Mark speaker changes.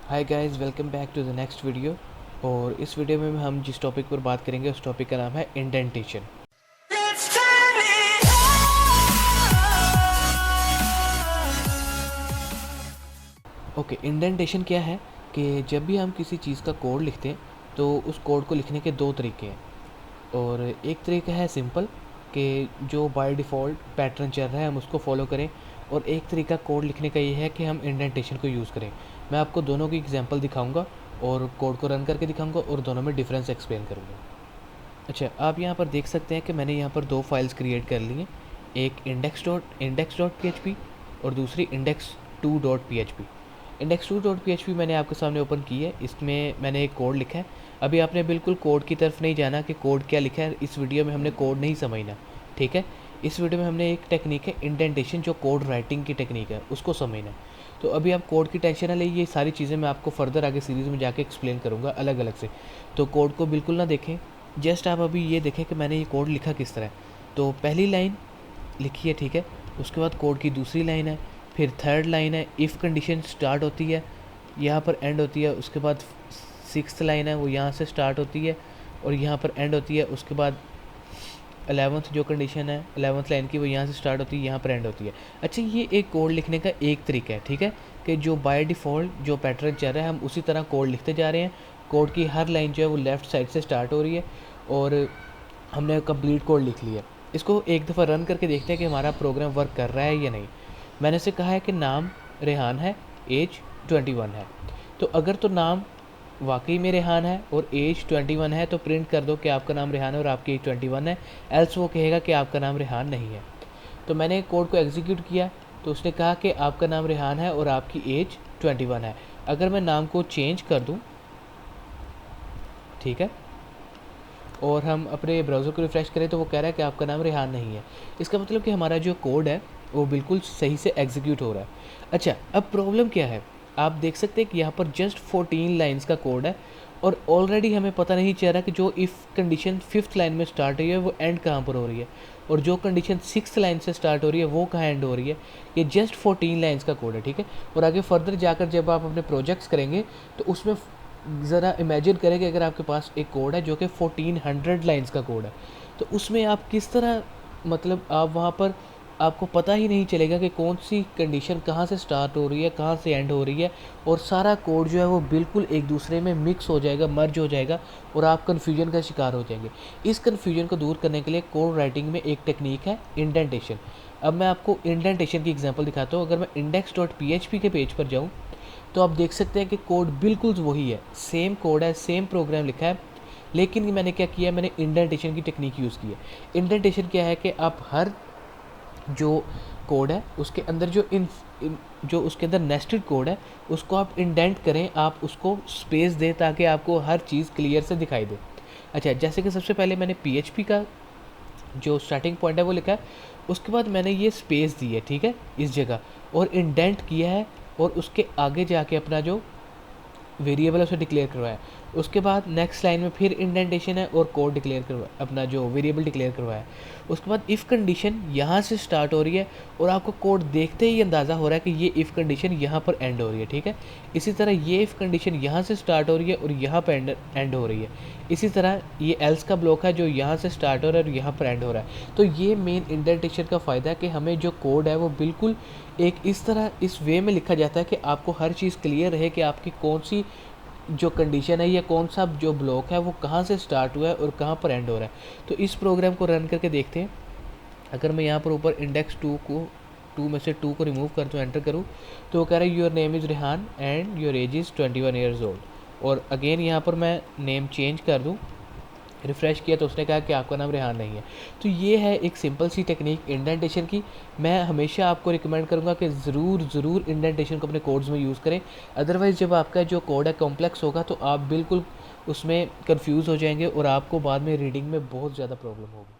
Speaker 1: Hi guys, welcome back to the next video. और इस video में हम जिस टॉपिक पर बात करेंगे उस टॉपिक का नाम है इंडेंटेशन। ओके, इंडेंटेशन क्या है कि जब भी हम किसी चीज़ का कोड लिखते हैं तो उस कोड को लिखने के दो तरीके हैं। और एक तरीका है सिंपल कि जो बाय डिफ़ॉल्ट पैटर्न चल रहा है हम उसको फॉलो करें, और एक तरीका कोड लिखने का ये है कि हम इंडेंटेशन को यूज़ करें। मैं आपको दोनों की एग्जांपल दिखाऊंगा और कोड को रन करके दिखाऊंगा और दोनों में डिफरेंस एक्सप्लेन करूंगा। अच्छा, आप यहाँ पर देख सकते हैं कि मैंने यहाँ पर दो फाइल्स क्रिएट कर ली हैं, एक index.php और दूसरी index2.php। index2.php मैंने आपके सामने ओपन की है, इसमें मैंने एक कोड लिखा है। अभी आपने बिल्कुल कोड की तरफ नहीं जाना कि कोड क्या लिखा है, इस वीडियो में हमने कोड नहीं समझना, ठीक है। इस वीडियो में हमने एक टेक्निक है इंडेंटेशन, जो कोड राइटिंग की टेक्निक है, उसको समझना है। तो अभी आप कोड की टेंशन ना ले, ये सारी चीज़ें मैं आपको फर्दर आगे सीरीज़ में जाके एक्सप्लेन करूँगा अलग अलग से। तो कोड को बिल्कुल ना देखें, जस्ट आप अभी ये देखें कि मैंने ये कोड लिखा किस तरह है। तो पहली लाइन लिखी है, ठीक है। उसके बाद कोड की दूसरी लाइन है, फिर थर्ड लाइन है, इफ़ कंडीशन स्टार्ट होती है यहाँ पर एंड होती है। उसके बाद सिक्स्थ लाइन है, वो यहाँ से स्टार्ट होती है और यहाँ पर एंड होती है। उसके बाद 11th जो कंडीशन है 11th लाइन की, वो यहाँ से स्टार्ट होती है, यहाँ पर एंड होती है। अच्छा, ये एक कोड लिखने का एक तरीका है, ठीक है, कि जो बाय डिफ़ॉल्ट जो पैटर्न चल रहा है हम उसी तरह कोड लिखते जा रहे हैं। कोड की हर लाइन जो है वो लेफ़्ट साइड से स्टार्ट हो रही है और हमने कंप्लीट कोड लिख लिया। इसको एक दफ़ा रन करके देखते हैं कि हमारा प्रोग्राम वर्क कर रहा है या नहीं। मैंने से कहा है कि नाम रेहान है, एज 21 है। तो अगर तो नाम वाकई में रेहान है और एज 21 है तो प्रिंट कर दो कि आपका नाम रेहान है और आपकी एज 21 है, एल्स वो कहेगा कि आपका नाम रेहान नहीं है। तो मैंने कोड को एग्जीक्यूट किया तो उसने कहा कि आपका नाम रेहान है और आपकी एज 21 है। अगर मैं नाम को चेंज कर दूं, ठीक है, और हम अपने ब्राउज़र को रिफ़्रेश करें तो वो कह रहा है कि आपका नाम रेहान नहीं है। इसका मतलब कि हमारा जो कोड है वो बिल्कुल सही से एग्जीक्यूट हो रहा है। अच्छा, अब प्रॉब्लम क्या है, आप देख सकते हैं कि यहाँ पर जस्ट 14 लाइन्स का कोड है और ऑलरेडी हमें पता नहीं चल रहा कि जो इफ़ कंडीशन 5th लाइन में स्टार्ट हुई है वो एंड कहाँ पर हो रही है, और जो कंडीशन 6th लाइन से स्टार्ट हो रही है वो कहाँ एंड हो रही है। ये जस्ट 14 लाइन्स का कोड है, ठीक है। और आगे फर्दर जाकर जब आप अपने प्रोजेक्ट्स करेंगे तो उसमें ज़रा इमेजिन करें कि अगर आपके पास एक कोड है जो कि 1400 लाइंस का कोड है, तो उसमें आप किस तरह, मतलब आप वहाँ पर आपको पता ही नहीं चलेगा कि कौन सी कंडीशन कहाँ से स्टार्ट हो रही है, कहाँ से एंड हो रही है, और सारा कोड जो है वो बिल्कुल एक दूसरे में मिक्स हो जाएगा, मर्ज हो जाएगा और आप कन्फ्यूजन का शिकार हो जाएंगे। इस कन्फ्यूजन को दूर करने के लिए कोड राइटिंग में एक टेक्निक है इंडेंटेशन। अब मैं आपको इंडेंटेशन की एग्जांपल दिखाता हूँ। अगर मैं index.php के पेज पर जाऊँ तो आप देख सकते हैं कि कोड बिल्कुल वही है, सेम कोड है, सेम प्रोग्राम लिखा है, लेकिन मैंने क्या किया, मैंने इंडेंटेशन की टेक्निक यूज़ की है। इंडेंटेशन क्या है कि आप हर जो कोड है उसके अंदर जो उसके अंदर नेस्टेड कोड है उसको आप इंडेंट करें, आप उसको स्पेस दें ताकि आपको हर चीज़ क्लियर से दिखाई दे। अच्छा, जैसे कि सबसे पहले मैंने PHP का जो स्टार्टिंग पॉइंट है वो लिखा है, उसके बाद मैंने ये स्पेस दी है, ठीक है, इस जगह, और इंडेंट किया है, और उसके आगे जाके अपना जो वेरिएबल है उसे डिक्लेयर करवाया। उसके बाद नेक्स्ट लाइन में फिर इंडेंटेशन है और कोड डिक्लेयर करवाया, अपना जो वेरिएबल डिक्लेयर करवाया। उसके बाद इफ़ कंडीशन यहाँ से स्टार्ट हो रही है और आपको कोड देखते ही अंदाज़ा हो रहा है कि ये इफ़ कंडीशन यहाँ पर एंड हो रही है, ठीक है। इसी तरह ये इफ़ कंडीशन यहाँ से स्टार्ट हो रही है और यहाँ पर एंड हो रही है। इसी तरह ये एल्स का ब्लॉक है जो यहाँ से स्टार्ट हो रहा है और यहाँ पर एंड हो रहा है। तो ये मेन इंडेंटेशन का फ़ायदा है कि हमें जो कोड है वो बिल्कुल एक इस तरह इस वे में लिखा जाता है कि आपको हर चीज़ क्लियर रहे कि आपकी कौन सी जो कंडीशन है या कौन सा जो ब्लॉक है वो कहाँ से स्टार्ट हुआ है और कहाँ पर एंड हो रहा है। तो इस प्रोग्राम को रन करके देखते हैं। अगर मैं यहाँ पर ऊपर इंडेक्स 2 में से 2 को रिमूव कर दूँ, एंटर करूँ, तो वो कह रहा है your name is Rehan and your age is 21 years old. और अगेन यहाँ पर मैं नेम चेंज कर दूँ, रिफ़्रेश किया तो उसने कहा कि आपका नाम रेहान नहीं है। तो ये है एक सिंपल सी टेक्निक इंडेंटेशन की। मैं हमेशा आपको रिकमेंड करूँगा कि ज़रूर इंडेंटेशन को अपने कोड्स में यूज़ करें, अदरवाइज़ जब आपका जो कोड है कॉम्प्लेक्स होगा तो आप बिल्कुल उसमें कंफ्यूज हो जाएंगे और आपको बाद में रीडिंग में बहुत ज़्यादा प्रॉब्लम होगी।